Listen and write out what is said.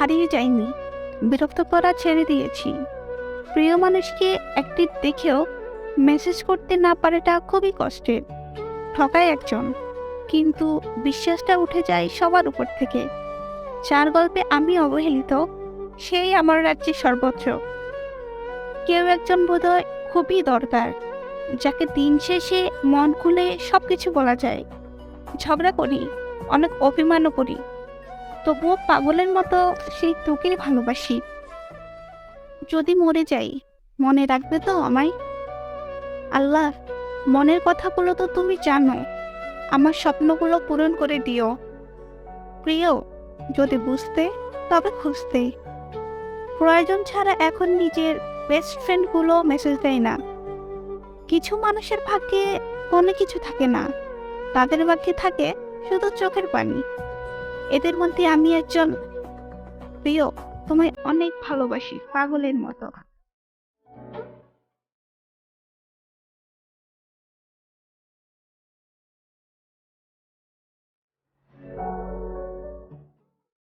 হারিয়ে যায়নি, বিরক্ত করা ছেড়ে দিয়েছি। প্রিয় মানুষকে অ্যাক্টিভ দেখেও মেসেজ করতে না পারাটা খুবই কষ্টের। ঠকায় একজন, কিন্তু বিশ্বাসটা উঠে যায় সবার উপর থেকে। যার গল্পে আমি অবহেলিত, সেই আমার রাজ্যে সর্বোচ্চ। কেউ একজন বোধহয় খুবই দরকার, যাকে দিন শেষে মন খুলে সবকিছু বলা যায়। ঝগড়া করি, অনেক অভিমানও করি, তবুও পাগলের মতো সেই তোকেই ভালোবাসি। যদি মরে যাই, মনে রাখবে তো আমায়? আল্লাহ, মনের কথাগুলো তো তুমি জানো, আমার স্বপ্নগুলো পূরণ করে দিও। প্রিয়, যদি বুঝতে, তবে খুঁজতে। প্রয়োজন ছাড়া এখন নিজের বেস্ট ফ্রেন্ডগুলো মেসেজ দেয় না। কিছু মানুষের ভাগ্যে কোনো কিছু থাকে না, তাদের ভাগ্যে থাকে শুধু চোখের পানি। এদের মধ্যে আমি একজন। প্রিয়, তোমায় অনেক ভালোবাসি, পাগলের মতো।